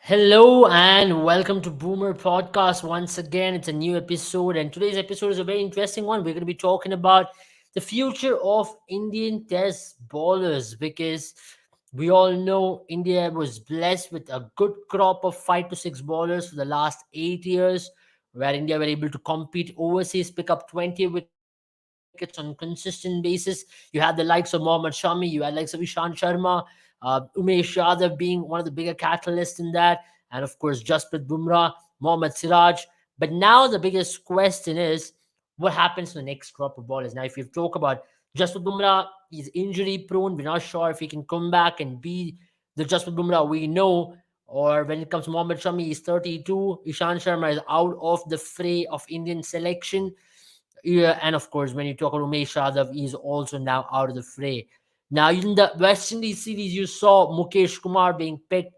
Hello and welcome to Boomer Podcast once again. It's a new episode, and today's episode is a very interesting one. We're going to be talking about the future of Indian Test bowlers because we all know India was blessed with a good crop of 5 to 6 bowlers for the last 8 years, where India were able to compete overseas, pick up 20 wickets on consistent basis. You had the likes of Mohammad Shami, you had likes of Ishan Sharma, Umesh Yadav being one of the bigger catalysts in that, and of course Jasprit Bumrah, Mohammad Siraj. But now the biggest question is what happens to the next crop of bowlers. Now, if you talk about Jasprit Bumrah, he's injury prone. We're not sure if he can come back and be the Jasprit Bumrah we know. Or when it comes to Mohammad Shami, he's 32. Ishan Sharma is out of the fray of Indian selection. Yeah, and of course, when you talk about Umesh Yadav, he's also now out of the fray. Now, in the West Indies series, you saw Mukesh Kumar being picked,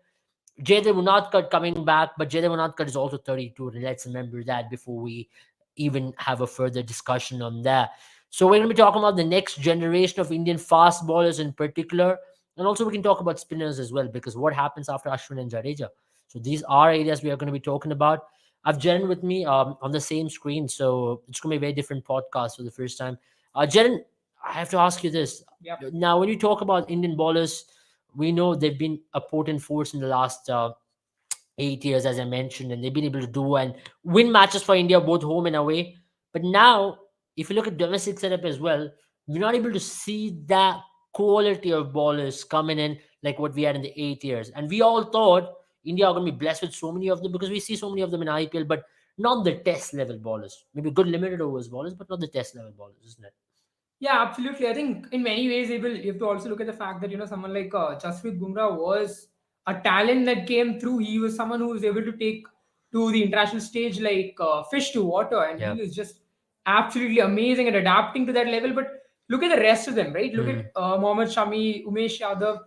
Jaydev Unadkat coming back, but Jaydev Unadkat is also 32. And let's remember that before we even have a further discussion on that. So we're going to be talking about the next generation of Indian fast bowlers in particular, and also we can talk about spinners as well because what happens after Ashwin and Jadeja. So these are areas we are going to be talking about. I've Jaren with me on the same screen, so it's going to be a very different podcast for the first time. Jaren, I have to ask you this. Yep. Now, when you talk about Indian bowlers, we know they've been a potent force in the last 8 years, as I mentioned, and they've been able to do and win matches for India, both home and away. But now, if you look at domestic setup as well, we're not able to see that quality of bowlers coming in like what we had in the 8 years. And we all thought India are going to be blessed with so many of them because we see so many of them in IPL, but not the test level bowlers. Maybe good limited overs bowlers, but not the test level bowlers, isn't it? Yeah, absolutely. I think in many ways, you have to also look at the fact that someone like Jasprit Bumrah was a talent that came through. He was someone who was able to take to the international stage like fish to water, and Yeah. he was just absolutely amazing at adapting to that level. But look at the rest of them, right? Look at Mm. Mohammad Shami, Umesh Yadav,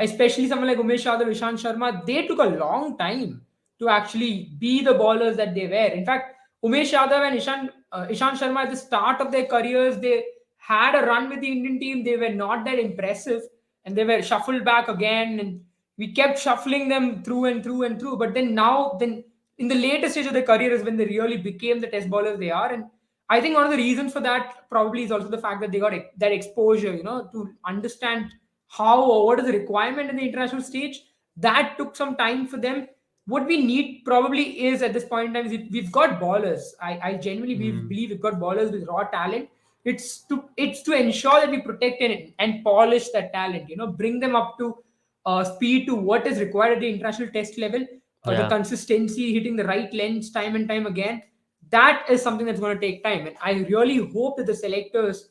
especially someone like Umesh Yadav, Ishan Sharma. They took a long time to actually be the bowlers that they were. In fact, Umesh Yadav and Ishan Sharma at the start of their careers, they had a run with the Indian team. They were not that impressive, and they were shuffled back again. And we kept shuffling them through and through and through. But then in the later stage of their career is when they really became the test bowlers they are. And I think one of the reasons for that probably is also the fact that they got that exposure, to understand how or what is the requirement in the international stage. That took some time for them. What we need probably is at this point in time is we've got ballers. I genuinely Mm. believe we've got ballers with raw talent. It's to ensure that we protect and polish that talent, bring them up to speed to what is required at the international test level, the Yeah. consistency, hitting the right lengths time and time again. That is something that's going to take time, and I really hope that the selectors,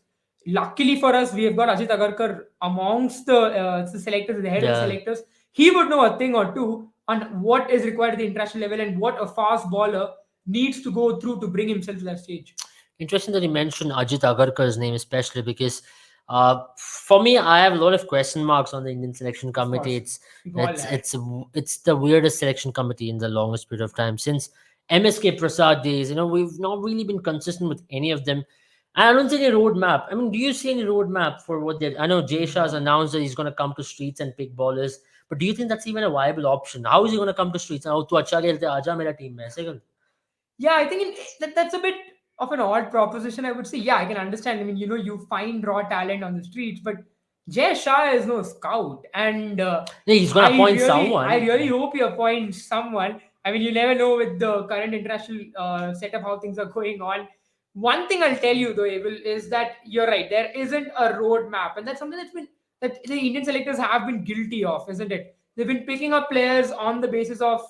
luckily for us, we have got Ajit Agarkar amongst the selectors, the head of the Yeah. selectors. He would know a thing or two on what is required at the international level and what a fast bowler needs to go through to bring himself to that stage. Interesting that you mentioned Ajit Agarkar's name, especially because for me, I have a lot of question marks on the Indian selection Of committee. course, It's we all it's had. it's it's the weirdest selection committee in the longest period of time since MSK Prasad days. We've not really been consistent with any of them. And I don't see any roadmap. I mean, do you see any roadmap for what they? I know Jay Shah has No. announced that he's going to come to streets and pick ballers, but do you think that's even a viable option? How is he going to come to streets? Now, to acha khelte, aja mera team mein. Second. Yeah, I think that's a bit of an odd proposition, I would say. Yeah, I can understand. I mean, you find raw talent on the streets, but Jay Shah is no scout, and Yeah, he's going to appoint I someone. really hope he appoints someone. I mean, you never know with the current international setup how things are going on. One thing I'll tell you though, Abel, is that you're right. There isn't a roadmap, and that's something that the Indian selectors have been guilty of, isn't it? They've been picking up players on the basis of.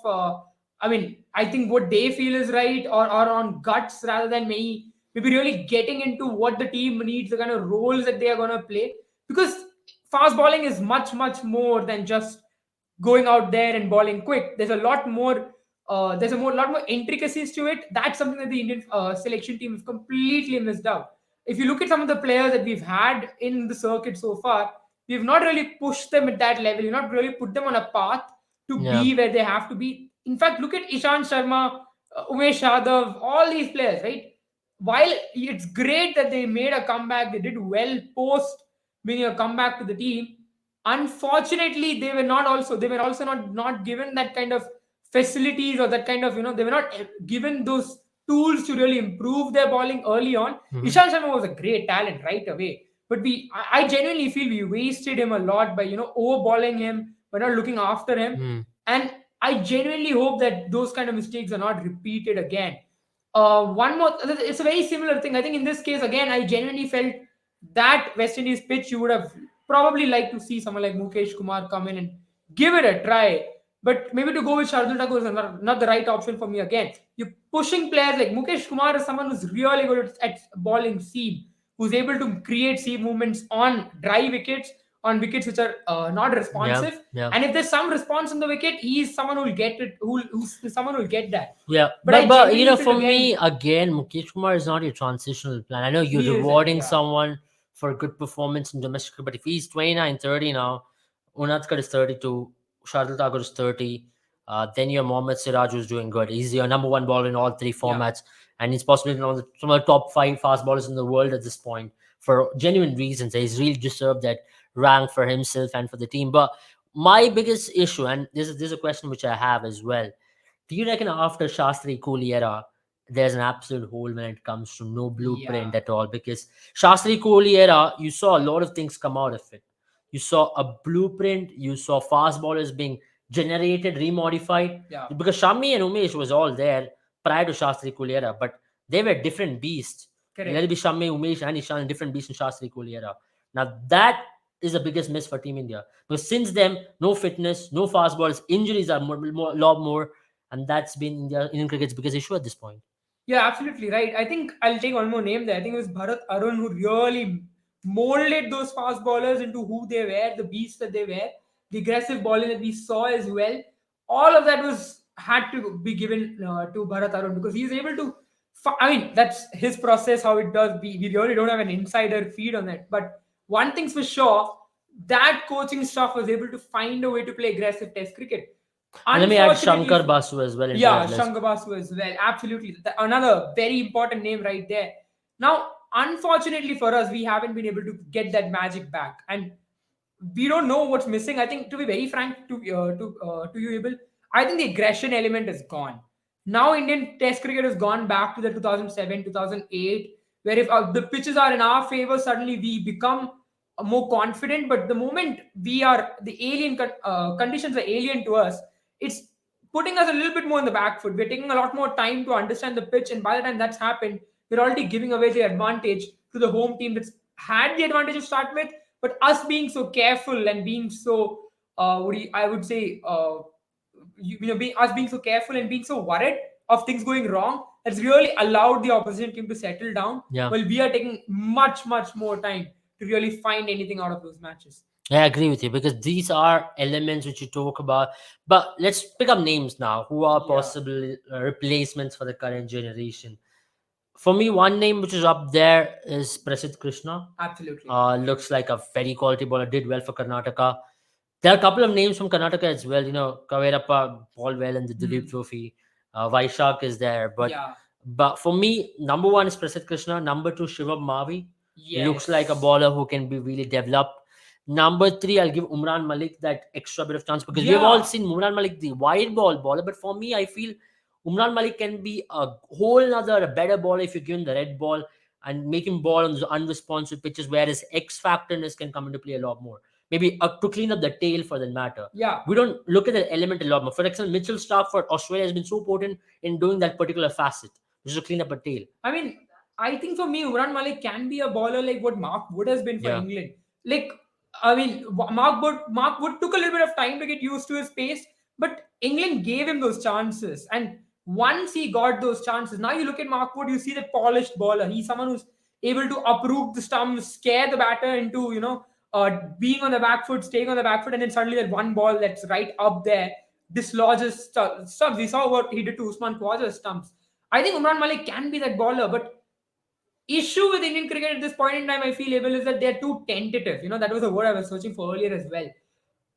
I mean, I think what they feel is right, or on guts rather than maybe really getting into what the team needs, the kind of roles that they are going to play. Because fast bowling is much, much more than just going out there and bowling quick. There's a lot more. Lot more intricacies to it. That's something that the Indian selection team has completely missed out. If you look at some of the players that we've had in the circuit so far, we've not really pushed them at that level. We've not really put them on a path to Yeah. be where they have to be. In fact, look at Ishan Sharma, Umesh Yadav, all these players, right? While it's great that they made a comeback, they did well post making a comeback to the team. Unfortunately, they were also not given that kind of facilities or that kind of, they were not given those tools to really improve their bowling early on. Mhm. Ishan Sharma was a great talent right away, but I genuinely feel we wasted him a lot by over bowling him, by not looking after him, Hmm. and I genuinely hope that those kind of mistakes are not repeated again. One more, it's a very similar thing. I think in this case again, I genuinely felt that West Indies pitch, you would have probably liked to see someone like Mukesh Kumar come in and give it a try. But maybe to go with Shardul Thakur is not the right option for me again. You're pushing players like Mukesh Kumar is someone who's really good at bowling seam, who's able to create seam movements on dry wickets, on wickets which are not Yeah, responsive. yeah. And if there's some response on the wicket, he's someone who'll get it, who's someone who'll get that. Yeah, But I but genuinely feel for again, me, again, Mukesh Kumar is not your transitional plan. I know you're he isn't. rewarding Yeah, someone for good performance in domestic, but if he's 29, 30 now, Unatkar is 32, Shardul Thakur is 30, then your Mohammad Siraj who's doing good. He's your number one bowler in all three yeah. formats, and he's possibly one of some of the top five fast bowlers in the world at this point for genuine reasons. He's really deserved that rank for himself and for the team. But my biggest issue, and this is a question which I have as well, do you reckon after Shastri Kohli era, there's an absolute hole when it comes to no Yeah, blueprint at all? Because Shastri Kohli era, you saw a lot of things come out of it. You saw a blueprint, you saw fast ballers being generated, remodified. yeah, Because Shami and Umesh was all there prior to Shastri Kohli era, but they were different beasts. Let it correct. be Shami, Umesh, and Ishan, different beasts in Shastri Kohli era. Now that is the biggest miss for Team India. Because since then, no fitness, no fast balls, injuries are a lot more, and that's been Indian cricket's biggest issue at this point. Yeah, absolutely right. I think I'll take one more name there. I think it was Bharat Arun who really molded those fast bowlers into who they were, the beasts that they were, the aggressive bowling that we saw as well. All of that was had to be given to Bharat Arun because he's able to. I mean, that's his process, how it does. We really don't have an insider feed on that. But one thing's for sure, that coaching staff was able to find a way to play aggressive Test cricket. And let me add Unfortunately, Shankar Basu as well into yeah, that list. Shangabasu as well. Absolutely. Another very important name right there. Now, unfortunately for us, we haven't been able to get that magic back. And we don't know what's missing. I think, to be very frank to you, Abel, I think the aggression element is gone. Now, Indian Test cricket has gone back to the 2007, 2008, where if the pitches are in our favor, suddenly we become more confident. But the moment the conditions are alien to us, it's putting us a little bit more in the back foot. We're taking a lot more time to understand the pitch, and by the time that's happened, we're already giving away the advantage to the home team that's had the advantage to start with. But us being so careful and being so, I would say, us being so careful and being so worried of things going wrong, has really allowed the opposition team to settle down. Yeah. While we are taking much, much more time to really find anything out of those matches. I agree with you because these are elements which you talk about. But let's pick up names now who are Yeah, possible replacements for the current generation. For me, one name which is up there is Prasidh Krishna. absolutely. Looks like a very quality bowler, did well for Karnataka. There are a couple of names from Karnataka as well. Kaverappa bowled well in the Duleep Hmm. Trophy. Vaishak is there. Yeah. But for me, number one is Prasidh Krishna. Number two, Shivam Mavi. Looks like a Yes. bowler who can be really developed. Number three, I'll give Umran Malik that extra bit of chance because we've all Yeah. seen Umran Malik, the wide ball bowler. But for me, I feel Umran Malik can be a whole nother a better bowler if you give him the red ball and make him ball on those unresponsive pitches where his X factorness can come into play a lot more. Maybe to clean up the tail for that matter. Yeah. We don't look at that element a lot more. For example, Mitchell Stark for Australia has been so potent in doing that particular facet, which is to clean up a tail. I mean, I think for me, Umran Malik can be a bowler like what Mark Wood has been for Yeah. England. Like, I mean, Mark Wood took a little bit of time to get used to his pace, but England gave him those chances. And once he got those chances, now you look at Mark Wood, you see that polished bowler. He's someone who's able to uproot the stumps, scare the batter into, being on the back foot, staying on the back foot, and then suddenly that one ball that's right up there dislodges stumps. We saw what he did to Usman Khawaja's stumps. I think Umran Malik can be that bowler, but issue with Indian cricket at this point in time, I feel able is that they're too tentative. That was a word I was searching for earlier as well.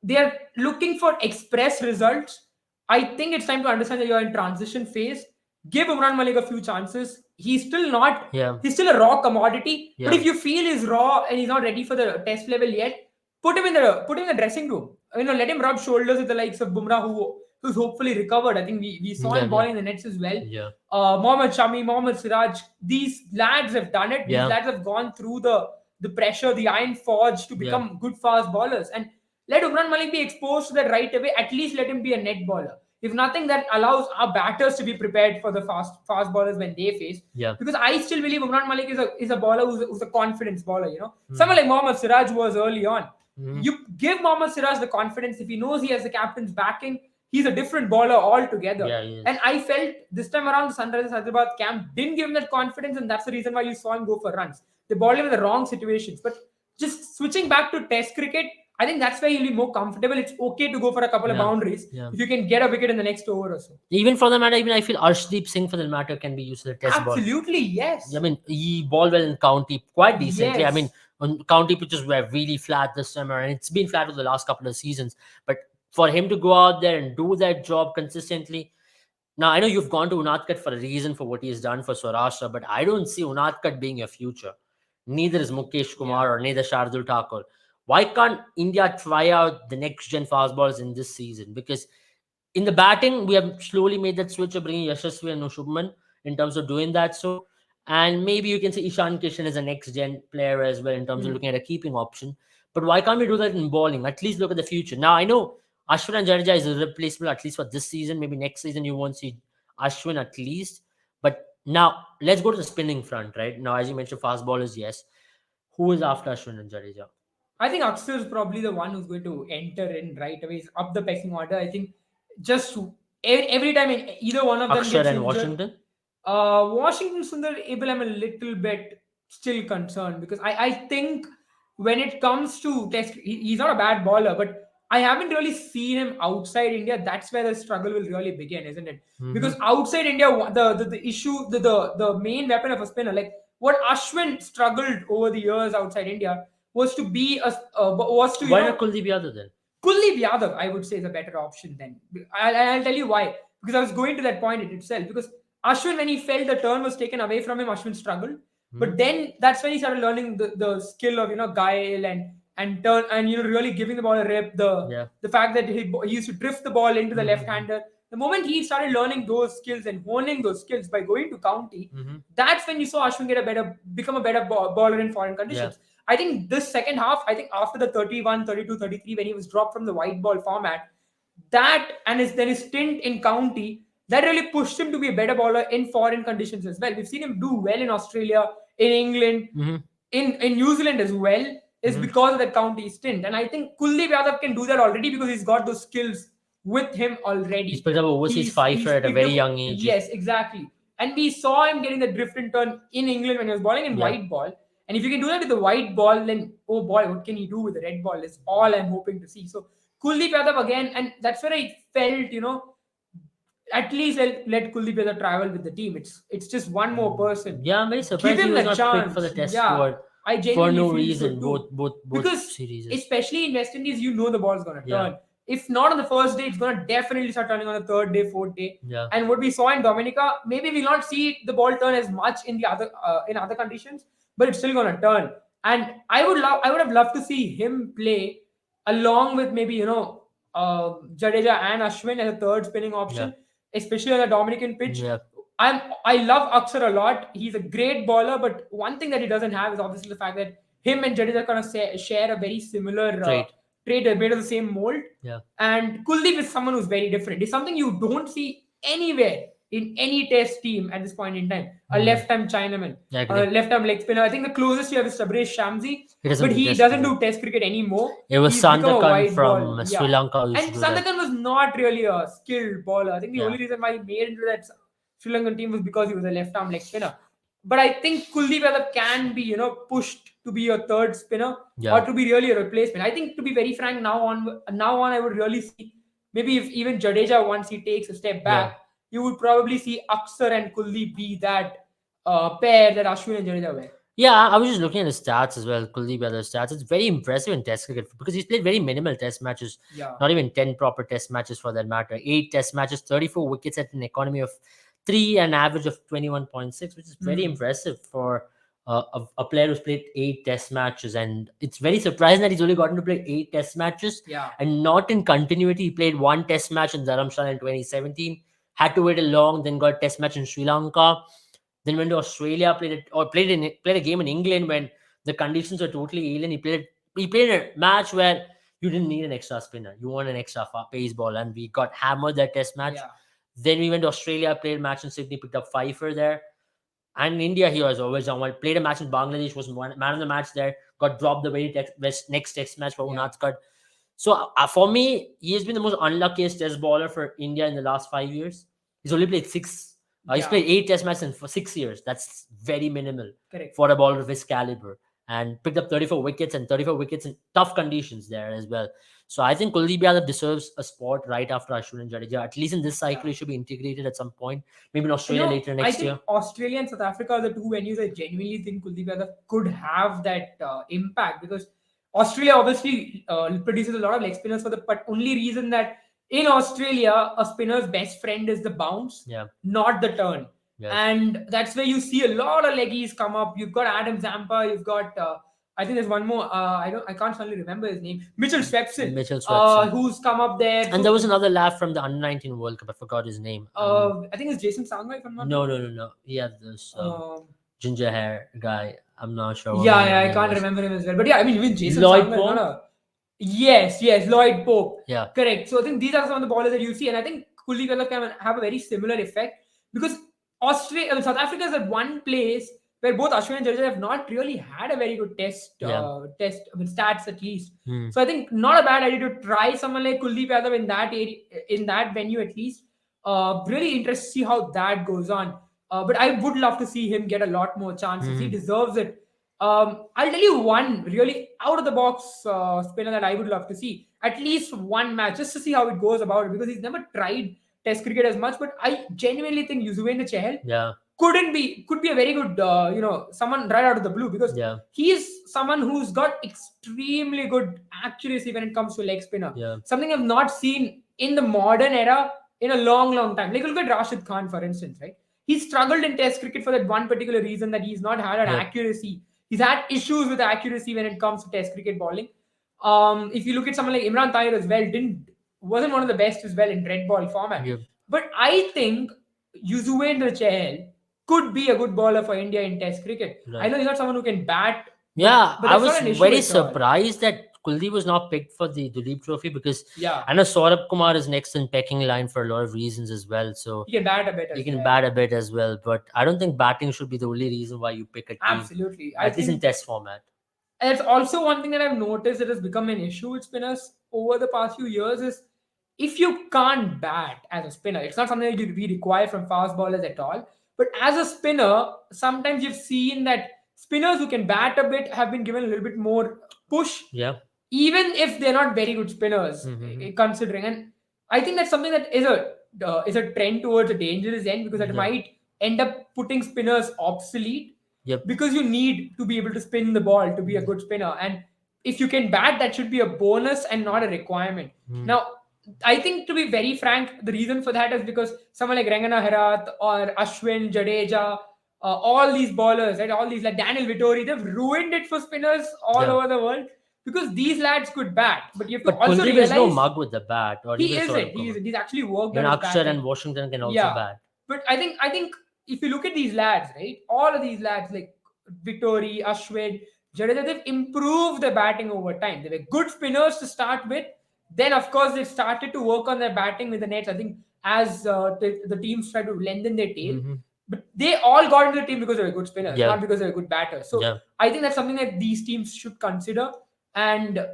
They are looking for express results. I think it's time to understand that you're in transition phase. Give Umran Malik a few chances. He's still not. Yeah. He's still a raw commodity. But Yeah. if you feel he's raw and he's not ready for the test level yet, put him in the dressing room. Let him rub shoulders with the likes of Bumrah, who who's hopefully recovered. I think we saw Yeah, him yeah, balling in the nets as well. yeah, Mohammad Shami, Mohammad Siraj, these lads have done it. These yeah, lads have gone through the pressure, the iron forge to yeah, become good fast bowlers. And let Umran Malik be exposed to that right away. At least let him be a net bowler. If nothing, that allows our batters to be prepared for the fast bowlers when they face. yeah. Because I still believe Umran Malik is a bowler who's a confidence bowler. Someone Mhm, like Mohammad Siraj was early on. mhm. You give Mohammad Siraj the confidence. If he knows he has the captain's backing, he's a different bowler altogether. Yeah, he And is. I felt this time around the Sunrisers Hyderabad camp didn't give him that confidence, and that's the reason why you saw him go for runs. They bowled him in the wrong situations. But just switching back to Test cricket, I think that's where he'll be more comfortable. It's okay to go for a couple of Yeah, boundaries yeah. if you can get a wicket in the next over or so. Even for the matter, even I feel Arshdeep Singh for the matter can be used as a test ball. Absolutely, I yes. mean, he bowled well in county quite decently. I mean, Yes. on county pitches were really flat this summer, and it's been flat for the last couple of seasons. But for him to go out there and do that job consistently, now I know you've gone to Unadkat for a reason for what he's done for Saurashtra, but I don't see Unadkat being a future. Neither is Mukesh Yeah. Kumar or neither Shardul Thakur. Why can't India try out the next gen fast balls in this season? Because in the batting, we have slowly made that switch of bringing Yashasvi and Shubman in terms of doing that. So, and maybe you can say Ishan Kishan is a next gen player as well in terms of Hmm. looking at a keeping option. But why can't we do that in bowling? At least look at the future. Now, I know Ashwin and Jadeja is irreplaceable, at least for this season. Maybe next season you won't see Ashwin at least. But now, let's go to the spinning front, right? Now, as you mentioned, fast bowlers, yes. Who is after Ashwin and Jadeja? I think Akshar is probably the one who's going to enter in right away. He's up the pecking order. I think just every time either one of them Akshar gets and injured, Washington? Washington Sundar Abel, I'm a little bit still concerned because I think when it comes to test, he's not a bad bowler, but I haven't really seen him outside India. That's where the struggle will really begin, isn't it? Mm-hmm. Because outside India, the issue, the main weapon of a spinner, like what Ashwin struggled over the years outside India, was to be was to Why not Kuldeep Yadav then? Kuldeep Yadav, I would say, is a better option then. I'll tell you why. Because I was going to that point itself. Because Ashwin, when he felt the turn was taken away from him, Ashwin struggled. Hmm. But then that's when he started learning the skill of guile and turn and really giving the ball a rip. Yeah. The fact that he used to drift the ball into the left Mm-hmm. hander. The moment he started learning those skills and honing those skills by going to county, Mm-hmm. that's when you saw Ashwin become a better bowler in foreign Yeah. conditions. I think this second half, I think after the 31, 32, 33, when he was dropped from the white ball format, that and his stint in county, that really pushed him to be a better bowler in foreign conditions as well. We've seen him do well in Australia, in England, Mm-hmm. in New Zealand as well, is Mm-hmm. because of that county stint. And I think Kuldeep Yadav can do that already because he's got those skills with him He's already. picked up overseas He's fifer at a picked very up, young age. yes, exactly. And we saw him getting the drift and turn in England when he was bowling in Yeah. white ball. And if you can do that with the white ball, then oh boy, what can he do with the red ball? Is all I'm hoping to see. So Kuldeep Yadav again, and that's where I felt, at least let Kuldeep Yadav travel with the team. It's just one more person. Yeah, I'm very Give surprised he him was the not picked for the chance. test Yeah, squad I for genuinely no feel so reason. too. Both Because series. especially in West Indies, the ball's gonna Yeah. turn. If not on the first day, it's gonna definitely start turning on the third day, fourth day. Yeah. And what we saw in Dominica, maybe we'll not see the ball turn as much in other conditions, but it's still gonna turn. And I would have loved to see him play along with maybe Jadeja and Ashwin as a third spinning Yeah. option, especially on the Dominican pitch. Yeah. I love Akshar a lot. He's a great bowler, but one thing that he doesn't have is obviously the fact that him and Jadeja kind of share a very similar Trait. trait. They're made of the same mold. Yeah. And Kuldeep is someone who's very different. It's something you don't see anywhere in any test team at this point in time. A left-arm Chinaman, I a agree. left-arm leg spinner. I think the closest you have is Tabriz Shamsi, He doesn't but do he test doesn't cricket. do test cricket anymore. It was He's become a Sandakan wide from ball. Sri Yeah. Lanka who used And to do that. Sandakan was not really a skilled bowler. I think the Yeah. only reason why he made it into that Sri Lankan team was because he was a left-arm leg spinner. But I think Kuldeep Yadav can be, pushed to be a third spinner Yeah. or to be really a replacement. I think, to be very frank, now on, I would really see maybe if even Jadeja, once he takes a step back, you would probably see Akshar and Kuldeep be that pair that Ashwin and Jadeja were. Yeah, I was just looking at his stats as well, Kuldeep Yadav's stats. It's very impressive in Test cricket because he's played very minimal Test matches, Yeah. not even 10 proper Test matches for that matter. 8 Test matches, 34 wickets at an economy of 3 and average of 21.6, which is very impressive for a player who's played 8 test matches, and it's very surprising that he's only gotten to play 8 test matches Yeah. and not in continuity. He played 1 test match in Dharamshala in 2017, had to wait a long, then got a test match in Sri Lanka, then went to Australia, played a game in England when the conditions were totally alien. He played a match where you didn't need an extra spinner, you want an extra pace ball, and we got hammered that test match. Yeah. Then we went to Australia, played a match in Sydney, picked up Pfeiffer there. And in India, he was always on one. Played a match in Bangladesh, was man of the match there. Got dropped the next test match for Yeah. Unatkar. So for me, he has been the most unluckiest test bowler for India in the last 5 years. He's only played six. He's Yeah. played 8 test matches for 6 years. That's very minimal Correct. for a bowler of his caliber. And picked up 34 wickets and 34 wickets in tough conditions there as well. So I think Kuldeep Yadav deserves a spot right after Ashwin and Jadeja. At least in this cycle, Yeah. he should be integrated at some point. Maybe in You Australia know, later I next think year. Australia and South Africa are the two venues I genuinely think Kuldeep Yadav could have that impact, because Australia obviously produces a lot of leg spinners for the but only reason that in Australia a spinner's best friend is the bounce, Yeah. not the turn. Yeah. And that's where you see a lot of leggies come up. You've got Adam Zampa, you've got I think there's one more. I can't suddenly remember his name. Mitchell Swepson, who's come up there. And there was another lad from the Under 19 World Cup. I forgot his name. I think it's Jason Sangha, if I'm not No. wrong. He had this Um, ginger hair guy. I'm not sure. what yeah, his I name can't was. remember him as well. But yeah, I mean, even Jason Lloyd Sangha is Pope? not a. Yes, Lloyd Pope. Yeah. Correct. So I think these are some of the bowlers that you see, and I think Kuldeep Yadav can have a very similar effect, because South Africa is at one place where both Ashwin and Jadeja have not really had a very good stats at least. Hmm. So I think not a bad idea to try someone like Kuldeep Yadav in that area, in that venue at least. Really interested to see how that goes on. But I would love to see him get a lot more chances. He deserves it. I'll tell you one really out of the box spinner that I would love to see at least one match just to see how it goes about it, because he's never tried Test cricket as much. But I genuinely think Yuzvendra Chahal Yeah. could be a very good someone right out of the blue, because Yeah. he is someone who's got extremely good accuracy when it comes to leg spinner. Yeah. Something I've not seen in the modern era in a long time. Like look at Rashid Khan, for instance, right? He struggled in Test cricket for that one particular reason, that he's not had an accuracy. He's had issues with accuracy when it comes to Test cricket bowling. If you look at someone like Imran Tahir as well, wasn't one of the best as well in red ball format. Yeah. But I think Yuzvendra Chahal could be a good bowler for India in Test cricket. Right. I know he's not someone who can bat. Yeah, but I that's was not an issue very at all. surprised that Kuldeep was not picked for the Duleep Trophy, because Yeah, I know Saurabh Kumar is next in pecking line for a lot of reasons as well. So he can bat a bit. he as can well. bat a bit as well, but I don't think batting should be the only reason why you pick a team, Absolutely. I at least in think Test format. it's also one thing that I've noticed that has become an issue with spinners over the past few years is if you can't bat as a spinner, it's not something that we require from fast bowlers at all. But as a spinner, sometimes you've seen that spinners who can bat a bit have been given a little bit more push, Yeah. even if they're not very good spinners, considering. And I think that's something that is a trend towards a dangerous end, because that might end up putting spinners obsolete. Yep. Because you need to be able to spin the ball to be a good spinner, and if you can bat, that should be a bonus and not a requirement. Now, I think, to be very frank, the reason for that is because someone like Rangana Herath or Ashwin, Jadeja, all these bowlers, right, all these like Daniel Vittori, they've ruined it for spinners all over the world, because these lads could bat. But you have to But also Kuldeep realize is no mug with the bat. Or he even isn't. Saurabh Kumar. He's actually worked Even on his Akshar batting. and Washington can also Yeah. bat. But I think if you look at these lads, right, all of these lads like Vittori, Ashwin, Jadeja, they've improved their batting over time. They were good spinners to start with. Then, of course, they've started to work on their batting with the nets. I think as the teams try to lengthen their tail. But they all got into the team because they were good spinners, not because they were good batters. So I think that's something that these teams should consider. And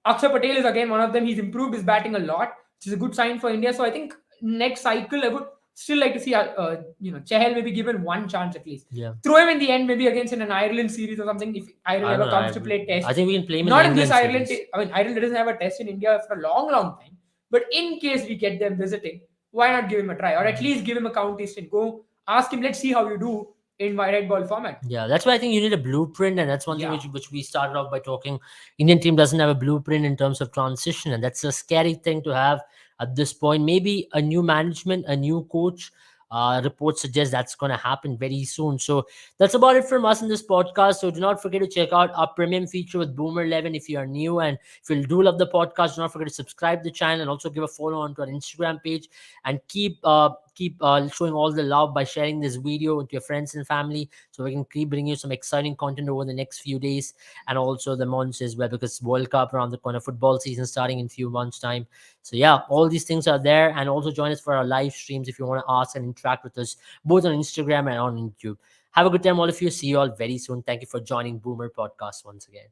Akshar Patel is again one of them. He's improved his batting a lot, which is a good sign for India. So I think next cycle, I would still like to see Chahal maybe given one chance at least. Yeah. Throw him in the end, maybe against in an Ireland series or something. If Ireland ever comes to play Test, I think we can play him not in in this England Ireland. series. I mean, Ireland doesn't have a Test in India for a long time. But in case we get them visiting, why not give him a try, or at least give him a county stint? Go ask him. Let's see how you do in my red ball format. Yeah, that's why I think you need a blueprint, and that's one thing which we started off by talking. Indian team doesn't have a blueprint in terms of transition, and that's a scary thing to have at this point. Maybe a new management, a new coach, Reports suggest that's going to happen very soon. So that's about it from us in this podcast. So do not forget to check out our premium feature with Boomer 11 if you are new, and if you do love the podcast, do not forget to subscribe to the channel and also give a follow onto our Instagram page, and keep showing all the love by sharing this video with your friends and family, so we can keep bringing you some exciting content over the next few days and also the months as well, because World Cup around the corner, football season starting in few months time. So yeah, all these things are there, and also join us for our live streams if you want to ask and interact with us both on Instagram and on YouTube. Have a good time, all of you. See you all very soon. Thank you for joining Boomer Podcast once again.